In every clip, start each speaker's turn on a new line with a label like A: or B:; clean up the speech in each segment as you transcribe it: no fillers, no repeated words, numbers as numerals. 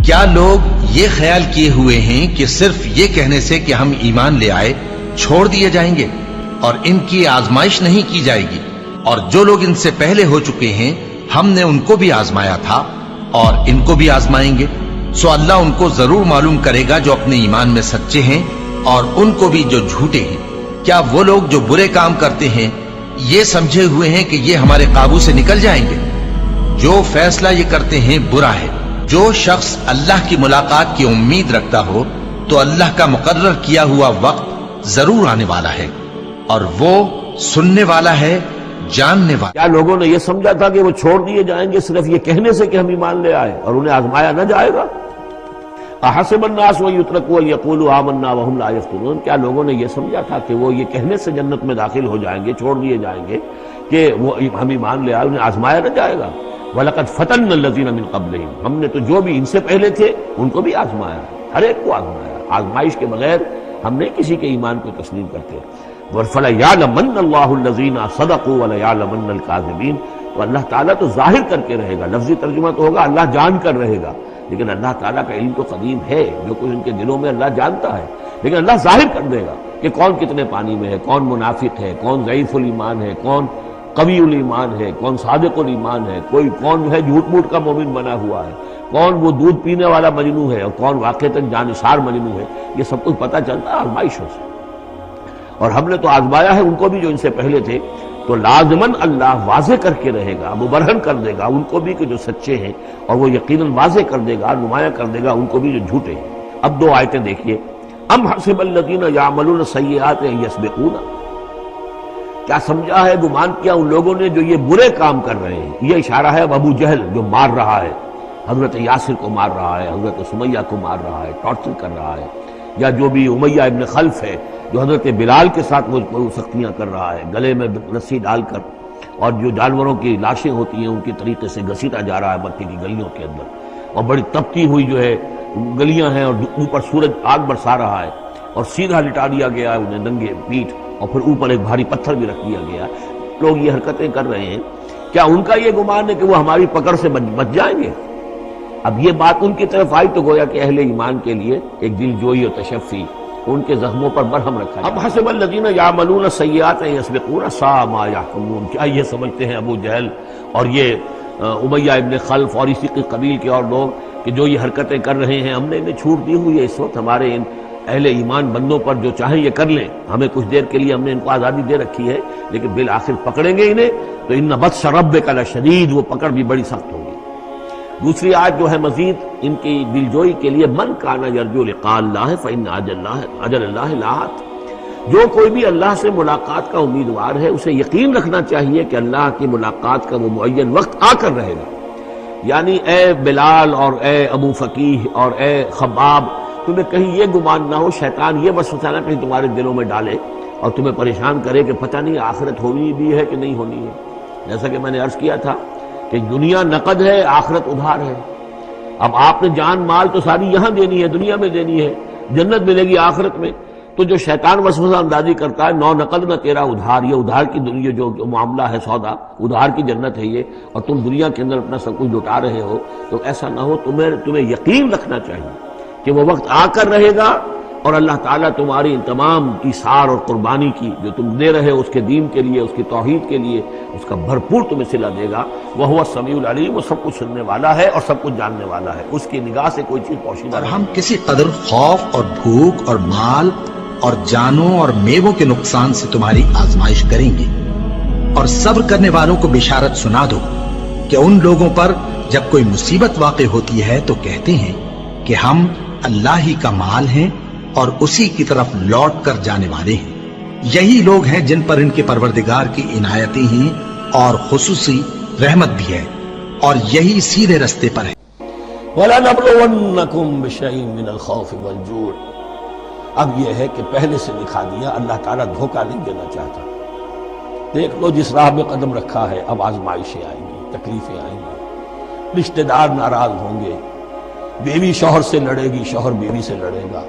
A: کیا لوگ یہ خیال کیے ہوئے ہیں کہ صرف یہ کہنے سے کہ ہم ایمان لے آئے چھوڑ دیے جائیں گے اور ان کی آزمائش نہیں کی جائے گی؟ اور جو لوگ ان سے پہلے ہو چکے ہیں ہم نے ان کو بھی آزمایا تھا اور ان کو بھی آزمائیں گے، سو اللہ ان کو ضرور معلوم کرے گا جو اپنے ایمان میں سچے ہیں اور ان کو بھی جو جھوٹے ہیں۔ کیا وہ لوگ جو برے کام کرتے ہیں یہ سمجھے ہوئے ہیں کہ یہ ہمارے قابو سے نکل جائیں گے؟ جو فیصلہ یہ کرتے ہیں برا ہے۔ جو شخص اللہ کی ملاقات کی امید رکھتا ہو تو اللہ کا مقرر کیا ہوا وقت ضرور آنے والا ہے اور وہ سننے والا ہے، جاننے والا۔
B: کیا لوگوں نے یہ سمجھا تھا کہ وہ چھوڑ دیے جائیں گے صرف یہ کہنے سے کہ ہم ایمان لے آئے اور انہیں آزمایا نہ جائے گا؟ احسب الناس ان یترکوا ان یقولوا آمنا وهم لا یفتنون، کیا لوگوں نے یہ سمجھا تھا کہ وہ یہ کہنے سے جنت میں داخل ہو جائیں گے، چھوڑ دیے جائیں گے کہ وہ ہم ایمان لے آئے، انہیں آزمایا نہ جائے گا؟ وَلَقَدْ فَتَنَّا الَّذِينَ مِن قَبْلِهِمْ، ہم نے تو جو بھی ان سے پہلے تھے ان کو بھی آزمایا، ہر ایک کو آزمایا۔ آزمائش کے بغیر ہم نہیں کسی کے ایمان کو تسلیم کرتے۔ وَلَيَعْلَمَنَّ اللَّهُ الَّذِينَ صَدَقُوا وَلَيَعْلَمَنَّ الْكَاذِبِينَ، تو اللہ تعالیٰ تو ظاہر کر کے رہے گا، لفظی ترجمہ تو ہوگا اللہ جان کر رہے گا، لیکن اللہ تعالیٰ کا علم تو قدیم ہے، جو کچھ ان کے دلوں میں اللہ جانتا ہے، لیکن اللہ ظاہر کر دے گا کہ کون کتنے پانی میں ہے، کون منافق ہے، کون ضعیف الایمان ہے، کون قوی الایمان ہے، کون صادق الایمان ہے، کوئی کون جو ہے جھوٹ موٹ کا مومن بنا ہوا ہے، کون وہ دودھ پینے والا مجنوں ہے اور کون واقعتاً جانثار مجنوں ہے، یہ سب کچھ پتہ چلتا ہے آزمائشوں سے۔ اور ہم نے تو آزمایا ہے ان کو بھی جو ان سے پہلے تھے، تو لازماً اللہ واضح کر کے رہے گا، مبرہن کر دے گا ان کو بھی کہ جو سچے ہیں، اور وہ یقیناً واضح کر دے گا، نمایاں کر دے گا ان کو بھی جو جھوٹے ہیں۔ اب دو آیتیں دیکھیے۔ ام حسب الذین یعملون السیئات ان یسبقونا، کیا سمجھا ہے، گمان کیا ان لوگوں نے جو یہ برے کام کر رہے ہیں؟ یہ اشارہ ہے ابو جہل جو مار رہا ہے، حضرت یاسر کو مار رہا ہے، حضرت سمیہ کو مار رہا ہے، ٹارچر کر رہا ہے، یا جو بھی امیہ ابن خلف ہے جو حضرت بلال کے ساتھ وہ سختیاں کر رہا ہے، گلے میں رسی ڈال کر، اور جو جانوروں کی لاشیں ہوتی ہیں ان کی طریقے سے گھسیٹا جا رہا ہے مکے کی گلیوں کے اندر، اور بڑی تپتی ہوئی جو ہے گلیاں ہیں اور اوپر سورج آگ برسا رہا ہے، اور سیدھا لٹا دیا گیا ہے انہیں ننگے پیٹھ، اور پھر اوپر ایک بھاری پتھر بھی رکھ دیا گیا۔ لوگ یہ حرکتیں کر رہے ہیں، کیا ان کا یہ گمان ہے کہ وہ ہماری پکڑ سے بچ جائیں گے؟ اب یہ بات ان کی طرف آئی تو گویا کہ اہل ایمان کے لیے ایک دل جوئی اور تشفی، ان کے زخموں پر مرہم رکھا جائے۔ اب حسب الذین یعملون السیئات ان یسبقونا ساء ما یحکمون، کیا یہ سمجھتے ہیں ابو جہل اور یہ امیہ ابن خلف اور اسی کے قبیل کے اور لوگ کہ جو یہ حرکتیں کر رہے ہیں ہم نے انہیں چھوٹ دی ہوئی ہے اس وقت ہمارے ان اہل ایمان بندوں پر، جو چاہیں یہ کر لیں، ہمیں کچھ دیر کے لیے ہم نے ان کو آزادی دے رکھی ہے، لیکن بالآخر پکڑیں گے انہیں تو ان بطش ربک لشدید، وہ پکڑ بھی بڑی سخت ہوگی۔ دوسری آیت جو ہے مزید ان کی دلجوئی کے لیے، من کان یرجو لقاء اللہ فإن اجل اللہ لآت، جو کوئی بھی اللہ سے ملاقات کا امیدوار ہے اسے یقین رکھنا چاہیے کہ اللہ کی ملاقات کا وہ معین وقت آ کر رہے گا۔ یعنی اے بلال اور اے ابو فقیہ اور اے خباب، تمہیں کہیں یہ گمان نہ ہو، شیطان یہ وسوسہ نہ کہیں تمہارے دلوں میں ڈالے اور تمہیں پریشان کرے کہ پتہ نہیں آخرت ہونی بھی ہے کہ نہیں ہونی ہے۔ جیسا کہ میں نے عرض کیا تھا کہ دنیا نقد ہے، آخرت ادھار ہے۔ اب آپ نے جان مال تو ساری یہاں دینی ہے، دنیا میں دینی ہے، جنت ملے گی آخرت میں، تو جو شیطان وسوسہ اندازی کرتا ہے، نو نقد نہ تیرا ادھار، یہ ادھار کی دنیا جو معاملہ ہے، سودا ادھار کی جنت ہے یہ، اور تم دنیا کے اندر اپنا سب کچھ لٹا رہے ہو، تو ایسا نہ ہو، تمہیں یقین رکھنا چاہیے کہ وہ وقت آ کر رہے گا، اور اللہ تعالیٰ تمہاری ان تمام ایثار اور قربانی کی جو تم دے رہے ہو اس کے دین کے لیے، اس کی توحید کے لیے، اس کا بھرپور تمہیں صلہ دے گا۔ وَهُوَ السَّمِيعُ الْعَلِيمُ، وہ سب کچھ سننے والا ہے اور سب کچھ جاننے والا ہے، اس کی نگاہ سے کوئی چیز پوشیدہ
A: اور
B: نہیں۔
A: ہم کسی قدر خوف اور بھوک اور مال اور جانوں اور میووں کے نقصان سے تمہاری آزمائش کریں گے، اور صبر کرنے والوں کو بشارت سنا دو کہ ان لوگوں پر جب کوئی مصیبت واقع ہوتی ہے تو کہتے ہیں کہ ہم اللہ ہی کا مال ہیں اور اسی کی طرف لوٹ کر جانے والے ہیں۔ یہی لوگ ہیں جن پر ان کے پروردگار کی عنایتیں ہیں اور خصوصی رحمت بھی ہے، اور یہی سیدھے رستے پر ہے۔
B: وَلَنَبْلُوَنَّكُمْ بِشَيْءٍ مِّنَ الْخَوْفِ وَالْجُوعِ، اب یہ ہے کہ پہلے سے دکھا دیا، اللہ تعالیٰ دھوکہ نہیں دینا چاہتا۔ دیکھ لو جس راہ میں قدم رکھا ہے، اب آزمائشیں آئیں گی، تکلیفیں آئیں گی، رشتہ دار ناراض ہوں گے، بیوی شوہر سے لڑے گی، شوہر بیوی سے لڑے گا،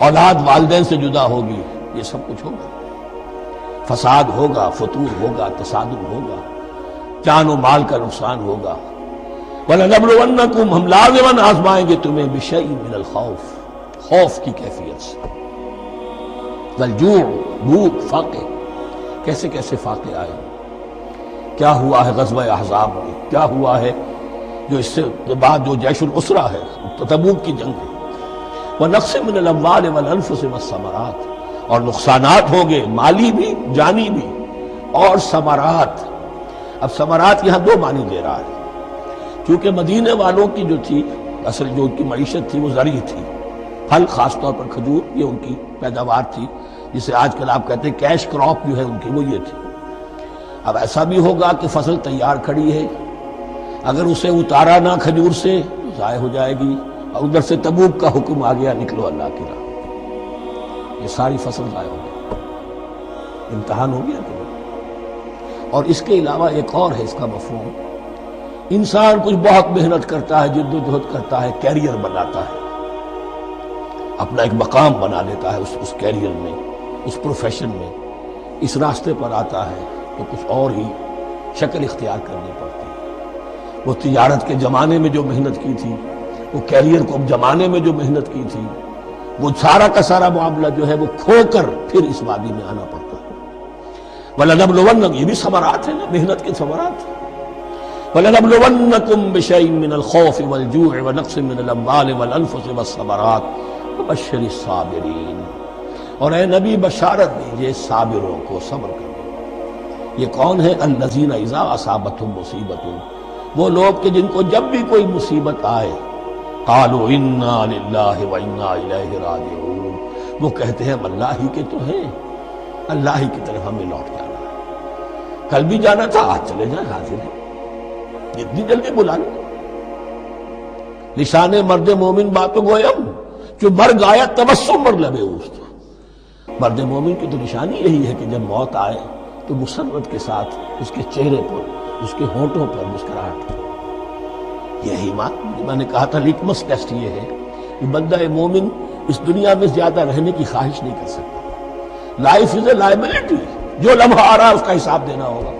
B: اولاد والدین سے جدا ہوگی، یہ سب کچھ ہوگا، فساد ہوگا، فتور ہوگا، تصادم ہوگا، جان و مال کا نقصان ہوگا، وَلَنَبْلُوَنَّكُمْ ہم لازماً آزمائیں گے تمہیں بِشَيْءٍ مِّنَ الْخَوْفِ خوف کی کیفیت سے، والجوع بھوک فاقے، کیسے کیسے فاقے آئے، کیا ہوا ہے غزوہ احزاب میں، کیا ہوا ہے جو اس سے بعد جو جیش العسرہ ہے تبوک کی جنگ ہے، وَنَقْصٍ مِّنَ الْأَمْوَالِ وَالْأَنفُسِ وَالثَّمَرَاتِ اور نقصانات ہوں گے مالی بھی جانی بھی، اور ثمرات۔ اب ثمرات یہاں دو معنی دے رہا ہے، کیونکہ مدینے والوں کی جو تھی اصل جو ان کی معیشت تھی وہ زرعی تھی، پھل خاص طور پر کھجور یہ ان کی پیداوار تھی، جسے آج کل آپ کہتے ہیں کیش کراپ جو ہے ان کی وہ یہ تھی۔ اب ایسا بھی ہوگا کہ فصل تیار کھڑی ہے، اگر اسے اتارا نہ کھجور سے تو ضائع ہو جائے گی، اور ادھر سے تبوک کا حکم آ گیا نکلو اللہ کی راہ، یہ ساری فصل ضائع ہو گئی، امتحان ہو گیا کہ نہیں؟ اور اس کے علاوہ ایک اور ہے اس کا مفہوم، انسان کچھ بہت محنت کرتا ہے، جد و جہد کرتا ہے، کیریئر بناتا ہے، اپنا ایک مقام بنا لیتا ہے اس کیریئر میں، اس پروفیشن میں، اس راستے پر آتا ہے تو کچھ اور ہی شکل اختیار کرنی پڑتی ہے۔ وہ تجارت کے زمانے میں جو محنت کی تھی، وہ کیریئر کو جمانے میں جو محنت کی تھی، وہ سارا کا سارا معاملہ جو ہے وہ کھو کر پھر اس وادی میں آنا پڑتا ہے۔ وَلَنَبْلُوَنَّكُمْ یہ بھی ثمرات ہیں نا، محنت کے ثمرات۔ وَلَنَبْلُوَنَّكُمْ بِشَيْءٍ مِّنَ الْخَوْفِ وَالْجُوعِ وَنَقْصٍ مِّنَ الْأَمْوَالِ وَالْأَنفُسِ وَالثَّمَرَاتِ وَبَشِّرِ الصَّابِرِينَ اور اے نبی بشارت دیجئے صابروں کو، صبر کرنے والوں۔ یہ کون ہے؟ الَّذِينَ إِذَا أَصَابَتْهُم مُّصِيبَةٌ وہ لوگ کہ جن کو جب بھی کوئی مصیبت آئے، قالوا انا للہ وانا الیہ راجعون وہ کہتے ہیں ہم اللہ ہی کے تو ہیں، اللہ ہی کی طرف ہمیں لوٹ جانا ہے، کل بھی جانا تھا آج چلے جائیں، حاضر ہیں، جتنی جلدی بلا لیں۔ لسان مرد مومن باتوں گویم جو مر گایا تبسم مر لبے اوست، مرد مومن کی تو نشانی یہی ہے کہ جب موت آئے تو مسرت کے ساتھ اس کے چہرے پر، اس کے ہونٹوں پر مسکراہٹ۔ یہی میں نے کہا تھا لٹمس ٹیسٹ یہ ہے کہ بندہ مومن اس دنیا میں زیادہ رہنے کی خواہش نہیں کر سکتا۔ لائف از اے لائبلٹی، جو لمحہ آ رہا ہے اس کا حساب دینا ہوگا،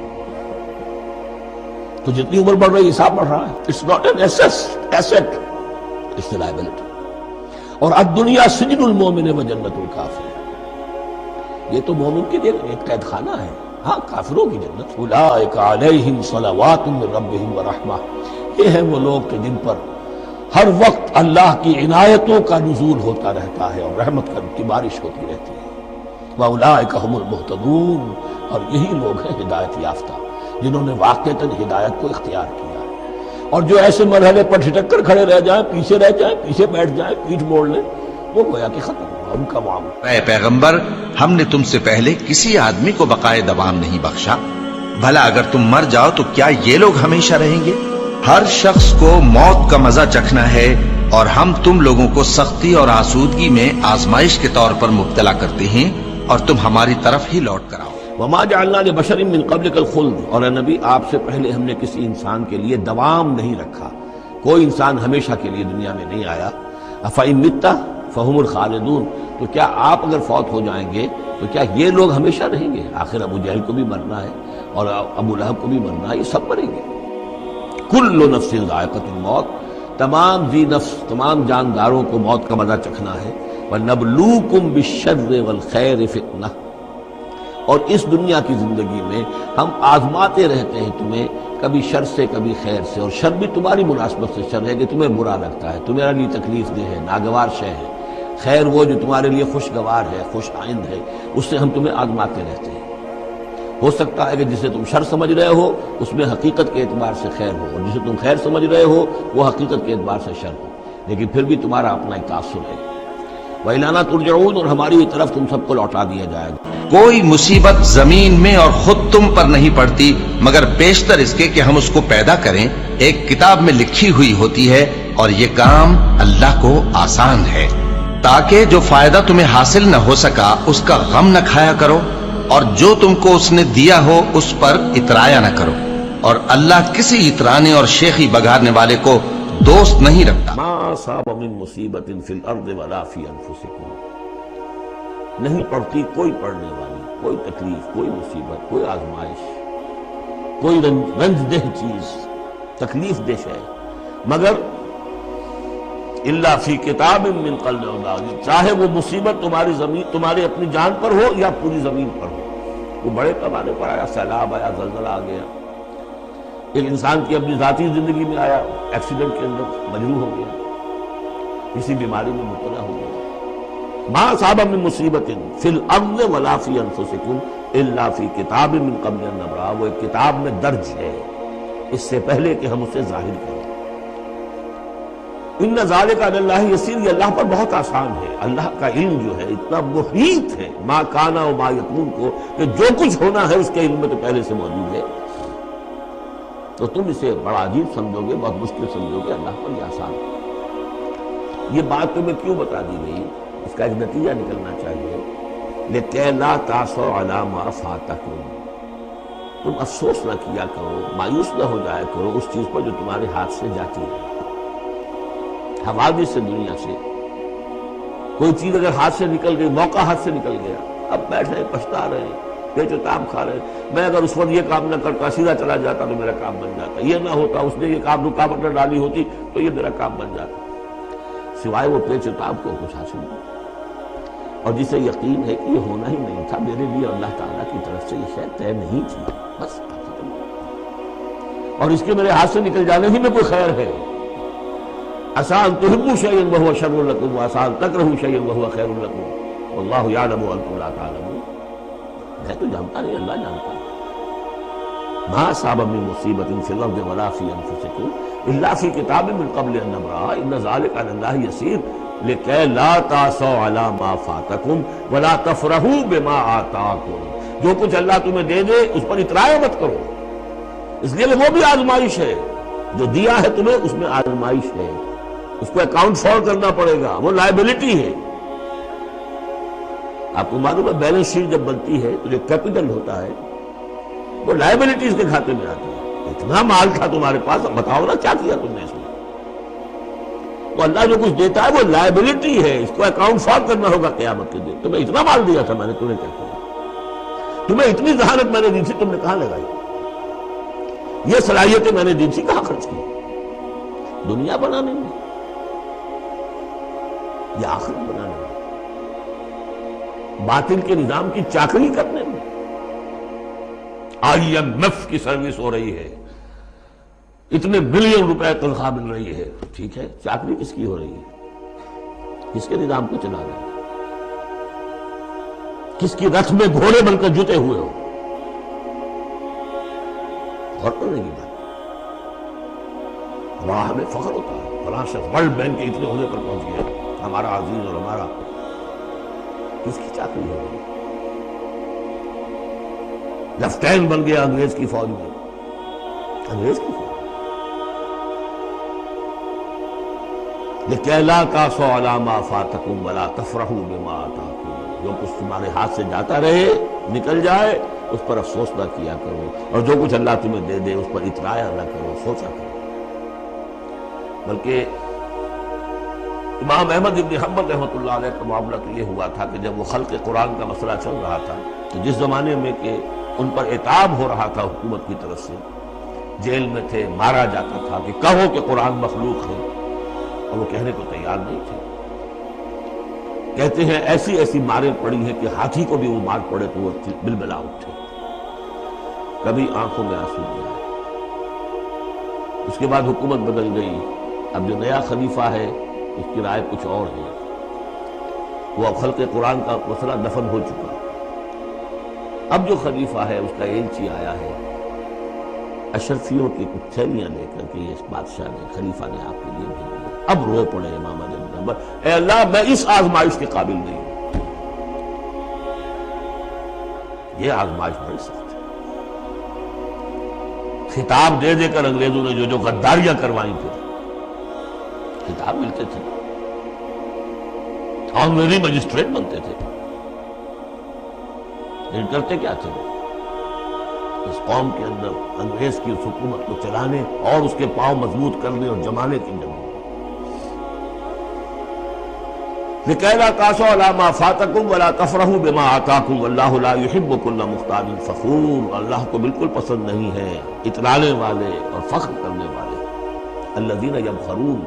B: تو جتنی عمر بڑھ رہی حساب بڑھ رہا ہے۔ It's not an asset, it's a liability. اور الدنیا سجن المومن و جنت الکافر، یہ تو مومن کے لیے ایک قید خانہ ہے، ہاں کافروں کی جنت۔ اولئک علیہم صلوات من ربہم ورحمہ یہ ہیں وہ لوگ کہ جن پر ہر وقت اللہ کی عنایتوں کا نزول ہوتا رہتا ہے اور رحمت کی بارش ہوتی رہتی ہے۔ وَأُولَٰئِكَ هُمُ الْمُهْتَدُونَ اور یہی لوگ ہیں ہدایت یافتہ، جنہوں نے واقعتاً ہدایت کو اختیار کیا ہے۔ اور جو ایسے مرحلے پر ٹھٹک کر کھڑے رہ جائیں، پیچھے رہ جائیں، پیچھے بیٹھ جائیں، پیٹھ موڑ لیں، وہ گویا کہ ختم ہوا ان کا معاملہ۔
A: اے پیغمبر ہم نے تم سے پہلے کسی آدمی کو بقائے دوام نہیں بخشا، بھلا اگر تم مر جاؤ تو کیا یہ لوگ ہمیشہ رہیں گے؟ ہر شخص کو موت کا مزہ چکھنا ہے، اور ہم تم لوگوں کو سختی اور آسودگی میں آزمائش کے طور پر مبتلا کرتے ہیں، اور تم ہماری طرف ہی لوٹ کر آؤ۔
B: وَمَا جَعَلْنَا لِبَشَرٍ مِّن قَبْلِكَ الْخُلْدَ اور اے نبی آپ سے پہلے ہم نے کسی انسان کے لیے دوام نہیں رکھا، کوئی انسان ہمیشہ کے لیے دنیا میں نہیں آیا۔ أَفَإِن مِتَّ فَهُمُ الْخَالِدُونَ تو کیا آپ اگر فوت ہو جائیں گے تو کیا یہ لوگ ہمیشہ رہیں گے؟ آخر ابو جہل کو بھی مرنا ہے اور ابو لہب کو بھی مرنا ہے، یہ سب مریں گے۔ کل نفس ذائقۃ الموت تمام ذی نفس، تمام جانداروں کو موت کا مزہ چکھنا ہے۔ وَنَبْلُوكُمْ بِالشَّرِّ وَالْخَيْرِ فِتْنَةً اور اس دنیا کی زندگی میں ہم آزماتے رہتے ہیں تمہیں، کبھی شر سے کبھی خیر سے، اور شر بھی تمہاری مناسبت سے شر ہے کہ تمہیں برا لگتا ہے، تمہارے لیے تکلیف دہ ہے، ناگوار شے ہے، خیر وہ جو تمہارے لیے خوشگوار ہے، خوش آئند ہے، اس سے ہم تمہیں آزماتے رہتے ہیں۔ ہو سکتا ہے کہ جسے تم شر سمجھ رہے ہو اس میں حقیقت کے اعتبار سے خیر ہو، اور جسے تم خیر سمجھ رہے ہو وہ حقیقت کے اعتبار سے شر ہو، لیکن پھر بھی تمہارا اپنا ایک تاثر ہے۔ وَإِلَيْنَا تُرْجَعُونَ اور ہماری ہی طرف تم سب کو لوٹا دیا جائے گا۔
A: کوئی مصیبت زمین میں اور خود تم پر نہیں پڑتی مگر بیشتر اس کے کہ ہم اس کو پیدا کریں ایک کتاب میں لکھی ہوئی ہوتی ہے، اور یہ کام اللہ کو آسان ہے، تاکہ جو فائدہ تمہیں حاصل نہ ہو سکا اس کا غم نہ کھایا کرو، اور جو تم کو اس نے دیا ہو اس پر اترایا نہ کرو، اور اللہ کسی اترانے اور شیخی بگاڑنے والے کو دوست نہیں رکھتا۔
B: ما اصاب من مصیبت فی الارض ولا فی انفسکم نہیں پڑتی کوئی پڑنے والی کوئی تکلیف، کوئی مصیبت، کوئی آزمائش، کوئی رنج دہ چیز، تکلیف دہ ہے مگر الا فی کتاب من قبل ان نبرأ، چاہے وہ مصیبت تمہاری اپنی جان پر ہو یا پوری زمین پر ہو. وہ بڑے پیمانے پر آیا، سیلاب آیا، زلزلہ آ گیا، ایک انسان کی اپنی ذاتی زندگی میں آیا، ایکسیڈنٹ کے اندر مجروح ہو گیا، کسی بیماری میں مبتلا ہو گیا. ما اصاب من مصیبت فی الارض ولا فی انفسکم الا فی کتاب من قبل ان نبرأ، وہ ایک کتاب میں درج ہے اس سے پہلے کہ ہم اسے ظاہر کریں. ان ذالک علی اللہ یسیر، یہ اللہ پر بہت آسان ہے. اللہ کا علم جو ہے اتنا محیط ہے ما کانا و ما یکون کو، کہ جو کچھ ہونا ہے اس کے علم میں تو پہلے سے موجود ہے. تو تم اسے بڑا عجیب سمجھو گے، بہت مشکل سمجھو گے، اللہ پر یہ آسان ہے. یہ بات تمہیں کیوں بتا دی گئی؟ اس کا ایک نتیجہ نکلنا چاہیے. لِكَيْ لَا تَأْسَوْا عَلَىٰ مَا فَاتَكُمْ، تم افسوس نہ کیا کرو، مایوس نہ ہو جایا کرو اس چیز پر جو تمہارے ہاتھ سے جاتی ہے. حوادث سے، دنیا سے کوئی چیز اگر ہاتھ سے نکل گئی، موقع ہاتھ سے نکل گیا، اب بیٹھے پچھتا رہے ہیں، پیچ و تاب کھا رہے ہیں. میں اگر اس وقت یہ کام نہ کرتا، سیدھا چلا جاتا تو میرا کام بن جاتا، یہ نہ ہوتا، اس نے یہ کام رکاوٹ نہ ڈالی ہوتی تو یہ میرا کام بن جاتا. سوائے وہ پیچ و تاب کو کچھ حاصل نہیں. اور جسے یقین ہے کہ یہ ہونا ہی نہیں تھا، میرے لیے اللہ تعالیٰ کی طرف سے یہ شے طے نہیں تھی، بس ختم. اور اس کے میرے ہاتھ سے نکل جانے ہی میں کوئی خیر ہے. عسیٰ ان تحبوا شیئا وہو شر لکم وعسیٰ ان تکرہوا شیئا وہو خیر لکم واللہ یعلم وانتم لا تعلمون. میں تو جانتا نہیں، اللہ جانتا. ما اصاب من مصیبت فی الارض ولا فی انفسکم الا فی کتاب من قبل ان نبرأ ان ذلک علی اللہ یسیر لِكَيْ لَا تَأْسَوْا عَلَىٰ مَا فَاتَكُمْ وَلَا تَفْرَحُوا بِمَا آتَاكُمْ. جو کچھ اللہ تمہیں دے دے اس پر اطراء مت کرو، اس لیے کہ وہ بھی آزمائش ہے. جو دیا ہے تمہیں اس میں آزمائش ہے، اس کو اکاؤنٹ فار کرنا پڑے گا، وہ لائبلٹی ہے. آپ کو معلوم ہے بیلنس شیٹ جب بنتی ہے تو جو کیپٹل ہوتا ہے وہ لائبلٹیز کے کھاتے میں آتی ہے. اتنا مال تھا تمہارے پاس، اب بتاؤ نا کیا کیا تم نے اس میں. تو اللہ جو کچھ دیتا ہے وہ لائبلٹی ہے، اس کو اکاؤنٹ فار کرنا ہوگا قیامت کے دن. تمہیں اتنا مال دیا تھا میں نے، تمہیں کیا کیا؟ تمہیں اتنی ذہانت میں نے دی تھی، تم نے کہاں لگائی؟ یہ صلاحیتیں میں نے دی تھی، کہاں خرچ کی؟ دنیا بنانے میں یا آخرت بنانے میں؟ باطل کے نظام کی چاکری کرنے میں؟ IMF کی سروس ہو رہی ہے، اتنے بلین روپے تنخواہ مل رہی ہے، ٹھیک ہے، چاکری کس کی ہو رہی ہے؟ کس کے نظام کو چلا رہے ہیں؟ کس کی رتھ میں گھوڑے بن کر جتے ہوئے ہو؟ غور کرنے کی بات. وہاں ہمیں فخر ہوتا ہے فلاں شخص ورلڈ بینک کے اتنے عہدے پر پہنچ گیا، ہمارا عزیز اور ہمارا. کس کی چاکری ہو رہی ہے؟ لیفٹیننٹ بن گیا انگریز کی فوج میں، انگریز کی فوج. لِكَيْ لَا تَأْسَوْا عَلَىٰ مَا فَاتَكُمْ وَلَا تَفْرَحُوا بِمَا آتَاكُمْ. جو کچھ تمہارے ہاتھ سے جاتا رہے، نکل جائے، اس پر افسوس نہ کیا کرو، اور جو کچھ اللہ تمہیں دے دے اس پر اطراء نہ کرو، سوچا کرو. بلکہ امام احمد ابن حنبل رحمۃ اللہ علیہ کا معاملہ تو یہ ہوا تھا کہ جب وہ خلق قرآن کا مسئلہ چل رہا تھا تو جس زمانے میں کہ ان پر عتاب ہو رہا تھا حکومت کی طرف سے، جیل میں تھے، مارا جاتا تھا کہ کہو کہ قرآن مخلوق ہے، اور وہ کہنے کو تیار نہیں تھے. کہتے ہیں ایسی ایسی ماریں پڑی ہیں کہ ہاتھی کو بھی وہ مار پڑے تو وہ بلبلا اٹھے. کبھی آنکھوں میں آنسو نہیں آئے. اس کے بعد حکومت بدل گئی، اب جو نیا خلیفہ ہے اس کی رائے کچھ اور ہے. وہ اب خلق قرآن کا مسئلہ دفن ہو چکا. اب جو خلیفہ ہے اس کا ایلچی آیا ہے اشرفیوں کی کچھ تھیلیاں لے کر کے، یہ بادشاہ نے، خلیفہ نے آپ کے لیے بھیج دیا. اب رو پڑے امام اعظم، اے اللہ میں اس آزمائش کے قابل نہیں ہوں. یہ آزمائش بڑی سخت ہے. خطاب دے دے کر انگریزوں نے جو غداریاں کروائی تھیں، خطاب ملتے تھے، آنریری مجسٹریٹ بنتے تھے. لیکن کرتے کیا تھے؟ اس قوم کے اندر انگریز کی اس حکومت کو چلانے اور اس کے پاؤں مضبوط کرنے اور جمانے کی جنگ. لِكَيْ لَا تَأْسَوْا عَلَىٰ مَا فَاتَكُمْ وَلَا تَفْرَحُوا بِمَا آتَاكُمْ وَاللَّهُ لَا يُحِبُّ كُلَّ مُخْتَالٍ فَخُورٍ. اللہ کو بالکل پسند نہیں ہے اترانے والے اور فخر کرنے والے. الذین یبخلون،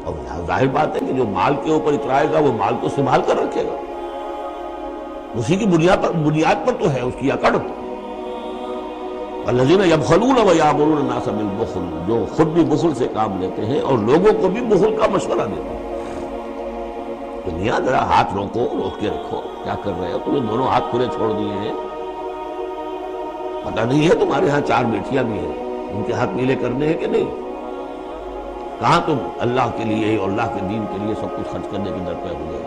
B: اور ظاہر بات ہے کہ جو مال کے اوپر اترائے گا وہ مال کو سنبھال کر رکھے گا، اسی کی بنیاد پر تو ہے اس کی اکڑ۔ الذین یبخلون ویامرون الناس بالبخل، جو خود بھی بخل سے کام لیتے ہیں اور لوگوں کو بھی بخل کا مشورہ دیتے ہیں۔ تو میاں ذرا ہاتھ روک کے رکھو، کیا کر رہے ہو؟ تمہیں دونوں ہاتھ کھلے چھوڑ دیے ہیں، پتہ نہیں ہے تمہارے ہاں 4 بیٹیاں بھی ہیں، ان کے ہاتھ میلے کرنے ہیں کہ نہیں؟ کہاں تم اللہ کے لیے اور اللہ کے دین کے لیے سب کچھ خرچ کرنے کے در پہ ہوئے؟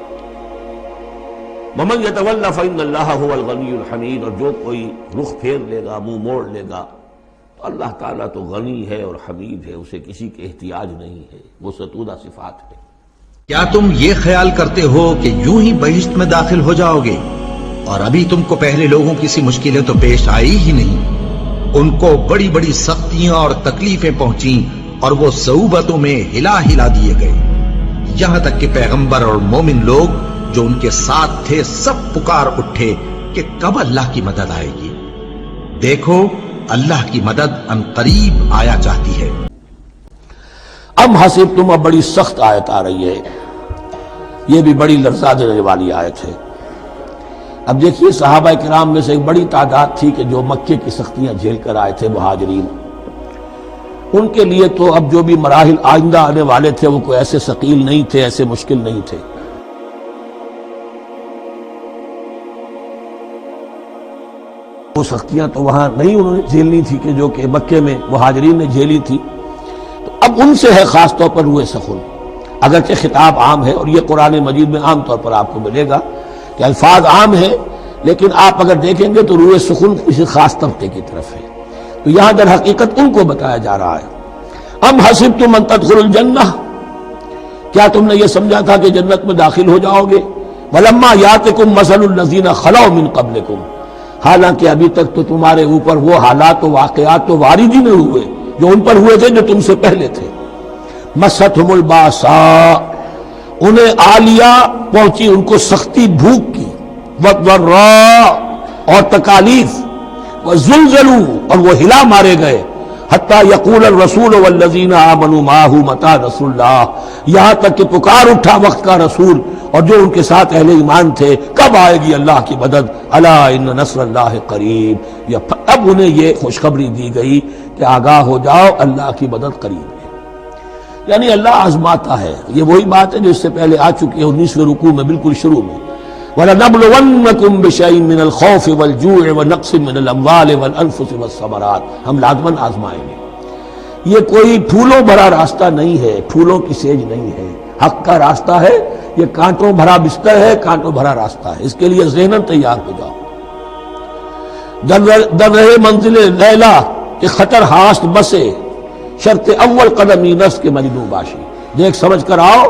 B: وَمَن يَتَوَلَّ فَإِنَّ اللَّهَ هُوَ الْغَنِيُّ الْحَمِيدُ، اور جو کوئی رخ پھیر لے گا، منہ موڑ لے گا، تو اللہ تعالیٰ تو غنی ہے اور حمید ہے، اسے کسی کے احتیاج نہیں ہے، وہ ستودہ صفات ہے۔
A: کیا تم یہ خیال کرتے ہو کہ یوں ہی بہشت میں داخل ہو جاؤ گے اور ابھی تم کو پہلے لوگوں کی سی مشکلیں تو پیش آئی ہی نہیں؟ ان کو بڑی بڑی سختیاں اور تکلیفیں پہنچیں اور وہ صعوبتوں میں ہلا دیے گئے، یہاں تک کہ پیغمبر اور مومن لوگ جو ان کے ساتھ تھے سب پکار اٹھے کہ کب اللہ کی مدد آئے گی۔ دیکھو اللہ کی مدد ان قریب آیا چاہتی ہے۔
B: ام حسبتم، اب بڑی سخت آیت آ رہی ہے، یہ بھی بڑی لرزا دینے والی آیت ہے۔ اب دیکھیے صحابہ کرام میں سے ایک بڑی تعداد تھی کہ جو مکے کی سختیاں جھیل کر آئے تھے، مہاجرین، ان کے لیے تو اب جو بھی مراحل آئندہ آنے والے تھے وہ کوئی ایسے ثقیل نہیں تھے، ایسے مشکل نہیں تھے۔ وہ سختیاں تو وہاں نہیں انہوں نے جھیلنی تھی کہ جو کہ مکے میں مہاجرین نے جھیلی تھی، تو اب ان سے ہے خاص طور پر روئے سخن، اگرچہ خطاب عام ہے، اور یہ قرآن مجید میں عام طور پر آپ کو ملے گا کہ الفاظ عام ہیں، لیکن آپ اگر دیکھیں گے تو روئے سخن کسی خاص طبقے کی طرف ہے، تو یہاں در حقیقت ان کو بتایا جا رہا ہے۔ ام حسبتم ان تدخلوا الجنہ، کیا تم نے یہ سمجھا تھا کہ جنت میں داخل ہو جاؤ گے؟ ولما یاتکم مثل الذین خلوا من قبلکم، حالانکہ ابھی تک تو تمہارے اوپر وہ حالات و واقعات تو وارد ہی نہیں ہوئے جو ان پر ہوئے تھے جو تم سے پہلے تھے۔ مستہم الباساء، انہیں آ لیا، پہنچی ان کو سختی بھوک کی، والضراء، اور تکالیف، وزلزلوا، اور وہ ہلا مارے گئے، حتی یقول الرسول والذین آمنوا معہ متی نصر اللہ، یہاں تک کہ پکار اٹھا وقت کا رسول اور جو ان کے ساتھ اہل ایمان تھے، کب آئے گی اللہ کی مدد؟ الا ان نصر اللہ قریب، اب انہیں یہ خوشخبری دی گئی کہ آگاہ ہو جاؤ، اللہ کی مدد قریب ہے۔ یعنی اللہ آزماتا ہے، یہ وہی بات ہے جو اس سے پہلے آ چکی ہے 19ویں رکوع میں بالکل شروع میں، وَلَنَبْلُوَنَّكُمْ بِشَيْءٍ مِّنَ الْخَوْفِ وَالْجُوعِ وَنَقْصٍ مِّنَ الْأَمْوَالِ وَالْأَنفُسِ وَالثَّمَرَاتِ، ہم لازماً آزمائیں گے۔ یہ کوئی پھولوں بھرا راستہ نہیں ہے، پھولوں کی سیج نہیں ہے، حق کا راستہ ہے، یہ کانٹوں بھرا بستر ہے، کانٹوں بھرا راستہ ہے، اس کے لیے ذہناً تیار ہو جاؤ۔ در رہے منزل لیلا کہ خطر ہاست بسے، شرط اول قدمی نس کے مجنوں باشی، دیکھ سمجھ کر آؤ۔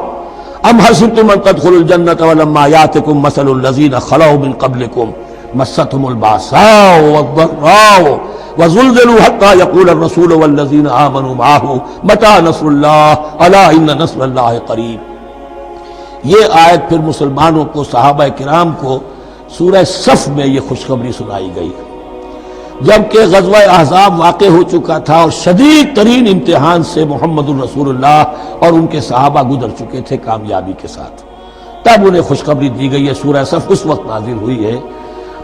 B: ام حسبتم ان تدخلوا الجنة ولما ياتكم مثل الذين خلوا من قبلكم مستهم الباساء والضراء وزلزلوا حتى يقول الرسول والذين آمنوا معه متى نصر الله الا ان نصر الله قریب۔ یہ آیت پھر مسلمانوں کو، صحابہ کرام کو سورہ صف میں یہ خوشخبری سنائی گئی جبکہ غزوہ احزاب واقع ہو چکا تھا اور شدید ترین امتحان سے محمد الرسول اللہ اور ان کے صحابہ گزر چکے تھے کامیابی کے ساتھ، تب انہیں خوشخبری دی گئی ہے۔ سورہ صف اس وقت نازل ہوئی ہے،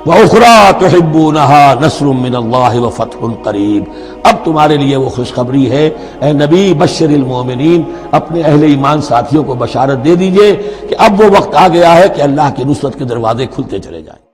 B: وَأُخْرَىٰ تُحِبُّونَهَا نَصْرٌ مِّنَ اللَّهِ وَفَتْحٌ قَرِيبٌ، اب تمہارے لیے وہ خوشخبری ہے، اے نبی بشر المومنین، اپنے اہل ایمان ساتھیوں کو بشارت دے دیجئے کہ اب وہ وقت آ گیا ہے کہ اللہ کی نصرت کے دروازے کھلتے چلے جائیں۔